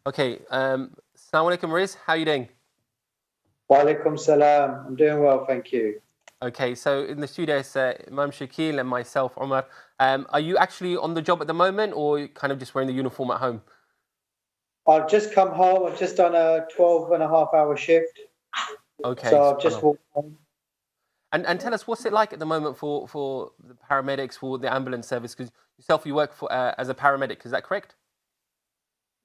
Okay, Assalamu alaikum, Riz. How are you doing? Wa alaikum salam. I'm doing well, thank you. Okay, so in the studio, it's Imam Shakil and myself, Omar. Are you actually on the job at the moment, or you kind of just wearing the uniform at home? I've just come home. I've just done a 12 and a half hour shift. Okay, So I've just subhanallah. walked home. And tell us, what's it like at the moment for the paramedics, for the ambulance service? Because yourself, you work for as a paramedic, is that correct?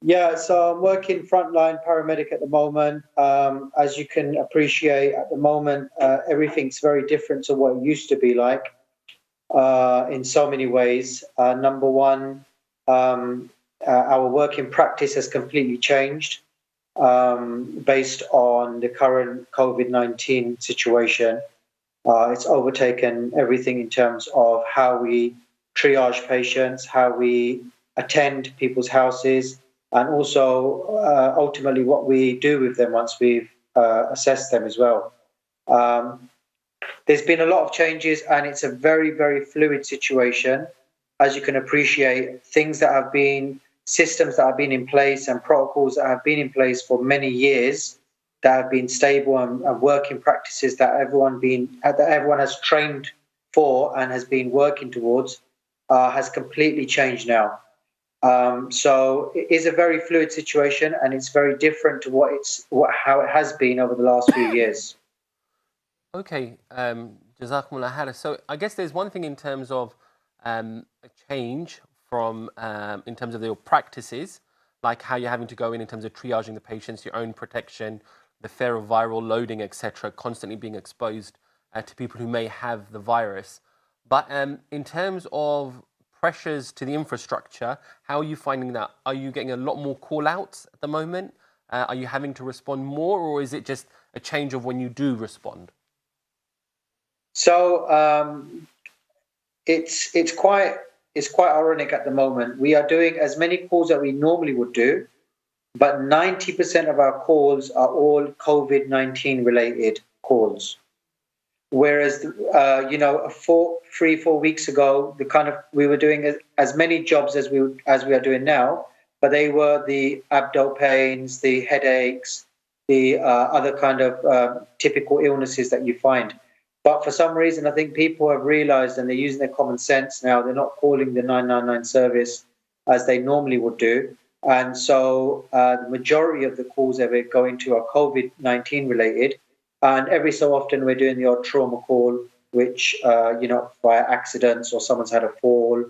Yeah, so I'm working frontline paramedic at the moment. As you can appreciate, at the moment, everything's very different to what it used to be like in so many ways. Number one, our working practice has completely changed based on the current COVID-19 situation. It's overtaken everything in terms of how we triage patients, how we attend people's houses, and also ultimately what we do with them once we've assessed them as well. Um, there's been a lot of changes, and it's a very, very fluid situation. As you can appreciate, things that have been systems that have been in place and protocols that have been in place for many years that have been stable and working practices that everyone has trained for and has been working towards has completely changed now. So it is a very fluid situation, and it's very different to how it has been over the last few years. Okay, Jazakumullah khair. So I guess there's one thing in terms of a change from in terms of your practices, like how you're having to go in terms of triaging the patients, your own protection, the fear of viral loading, etc., constantly being exposed to people who may have the virus. But in terms of pressures to the infrastructure, how are you finding that? Are you getting a lot more call outs at the moment? Are you having to respond more, or is it just a change of when you do respond? So it's quite ironic at the moment. We are doing as many calls that we normally would do, but 90% of our calls are all COVID-19 related calls. Whereas, 4 weeks ago, we were doing as many jobs as we are doing now, but they were the abdominal pains, the headaches, the other kind of typical illnesses that you find. But for some reason, I think people have realised, and they're using their common sense now. They're not calling the 999 service as they normally would do, and so the majority of the calls that we're going to are COVID-19 related. And every so often, we're doing the odd trauma call, which via accidents, or someone's had a fall,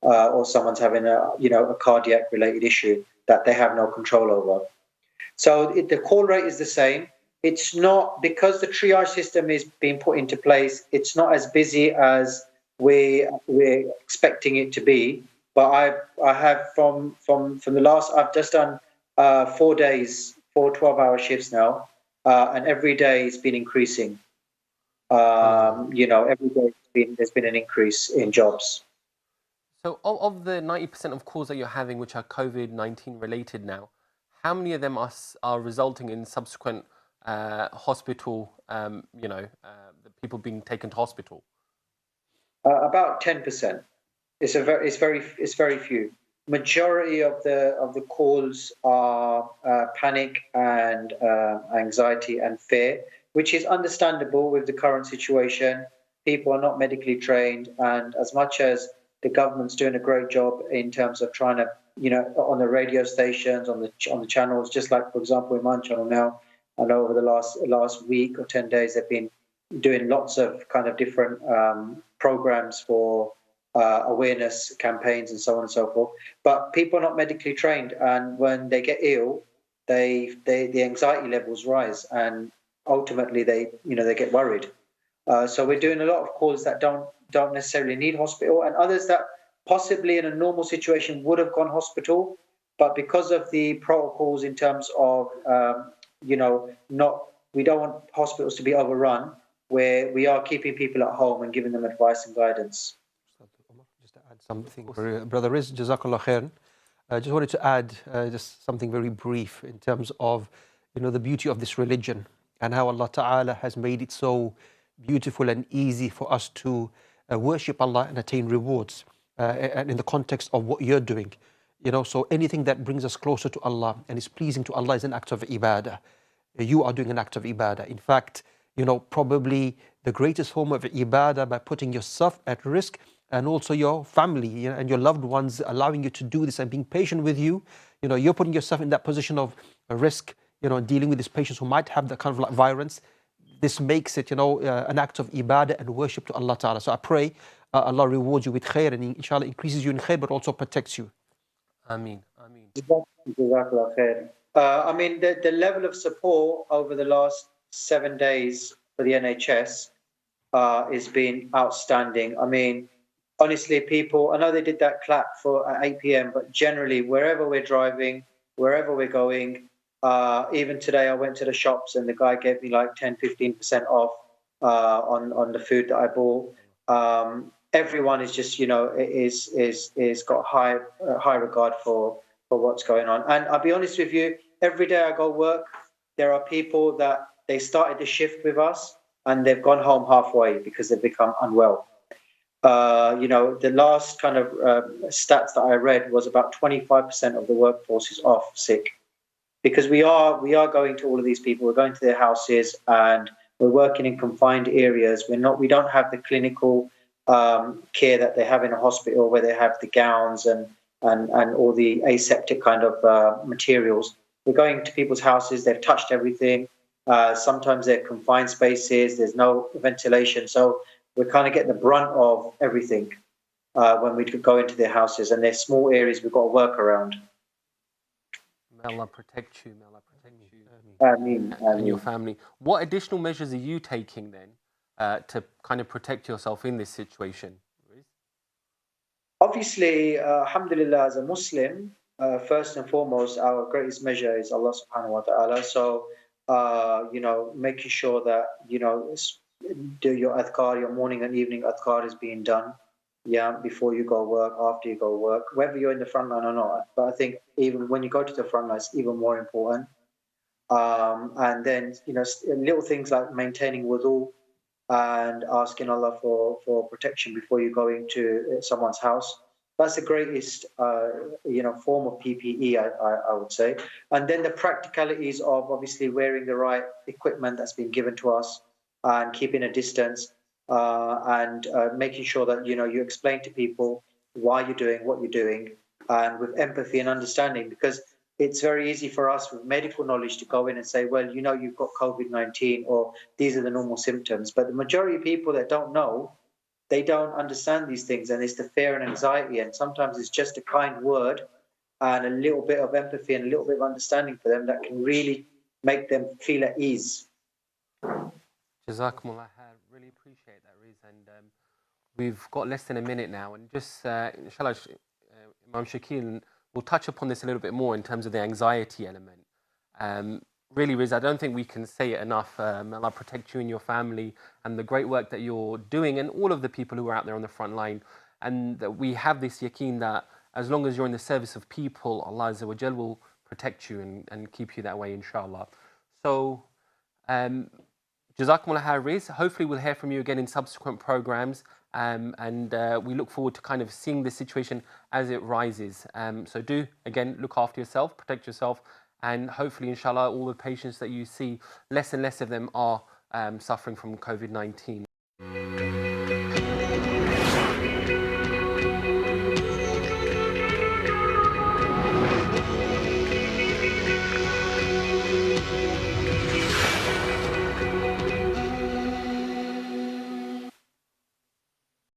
or someone's having a cardiac related issue that they have no control over. So the call rate is the same. It's not, because the triage system is being put into place, it's not as busy as we're expecting it to be. But I have from the last, I've just done 4 days, 4 12-hour shifts now, and every day it's been increasing. Every day there's been an increase in jobs. So of the 90% of calls that you're having, which are COVID-19 related now, how many of them are resulting in subsequent hospital, the people being taken to hospital? About 10%. It's very few. Majority of the calls are panic and anxiety and fear, which is understandable with the current situation. People are not medically trained, and as much as the government's doing a great job in terms of trying to, on the radio stations, on the channels, just like, for example, Eman Channel now, I know over the last week or 10 days they've been doing lots of kind of different programs for awareness campaigns and so on and so forth. But people are not medically trained, and when they get ill, the anxiety levels rise, and ultimately they get worried. So we're doing a lot of calls that don't necessarily need hospital, and others that possibly in a normal situation would have gone hospital, but because of the protocols in terms of we don't want hospitals to be overrun, where we are keeping people at home and giving them advice and guidance. Just to add something, Brother Riz, Jazakallah khair. I just wanted to add just something very brief in terms of the beauty of this religion and how Allah Ta'ala has made it so beautiful and easy for us to worship Allah and attain rewards. And in the context of what you're doing, So anything that brings us closer to Allah and is pleasing to Allah is an act of ibadah. You are doing an act of ibadah. In fact, probably the greatest form of ibadah by putting yourself at risk and also your family and your loved ones allowing you to do this and being patient with you. You're putting yourself in that position of risk, dealing with these patients who might have that kind of like virus. This makes it, an act of ibadah and worship to Allah Ta'ala. So I pray Allah rewards you with khair and inshallah increases you in khair, but also protects you. Ameen. Ameen. Jazakallah khair. I mean, the level of support over the last 7 days for the NHS has been outstanding. I mean, honestly, people, I know they did that clap for at 8 p.m., but generally, wherever we're driving, wherever we're going, even today I went to the shops and the guy gave me like 10-15% off on the food that I bought. Everyone is just, is got high regard for what's going on. And I'll be honest with you, every day I go work, there are people that they started the shift with us and they've gone home halfway because they've become unwell. The last kind of stats that I read was about 25% of the workforce is off sick, because we are going to all of these people. We're going to their houses and we're working in confined areas. We don't have the clinical care that they have in a hospital, where they have the gowns and all the aseptic kind of materials. We're going to people's houses. They've touched everything. Sometimes they're confined spaces. There's no ventilation, so we're kind of getting the brunt of everything when we go into their houses, and there's small areas we've got to work around. May Allah protect you. May Allah protect you Ameen. and your family. What additional measures are you taking then to kind of protect yourself in this situation? Obviously, alhamdulillah, as a Muslim, first and foremost, our greatest measure is Allah subhanahu wa ta'ala. So, making sure that, do your adhkar, your morning and evening adhkar is being done. Yeah, before you go work, after you go work, whether you're in the front line or not. But I think even when you go to the front line, it's even more important. And then, little things like maintaining wudu and asking Allah for protection before you go into someone's house. That's the greatest, form of PPE, I would say. And then the practicalities of obviously wearing the right equipment that's been given to us and keeping a distance and making sure that, you explain to people why you're doing what you're doing, and with empathy and understanding, because it's very easy for us with medical knowledge to go in and say, well, you've got COVID-19 or these are the normal symptoms. But the majority of people that don't know, they don't understand these things, and it's the fear and anxiety. And sometimes it's just a kind word and a little bit of empathy and a little bit of understanding for them that can really make them feel at ease. Jazakumullah khair. Really appreciate that, Riz. And we've got less than a minute now. And just, inshallah, Imam Shakil, we'll touch upon this a little bit more in terms of the anxiety element. Really, Riz, I don't think we can say it enough. May Allah protect you and your family and the great work that you're doing, and all of the people who are out there on the front line. And that we have this yaqeen that as long as you're in the service of people, Allah Azza wa Jal will protect you and keep you that way, inshallah. So, Jazakumullah khair, Riz. Hopefully we'll hear from you again in subsequent programs. And we look forward to kind of seeing the situation as it rises. So do, again, look after yourself, protect yourself, and hopefully, inshallah, all the patients that you see, less and less of them are suffering from COVID-19.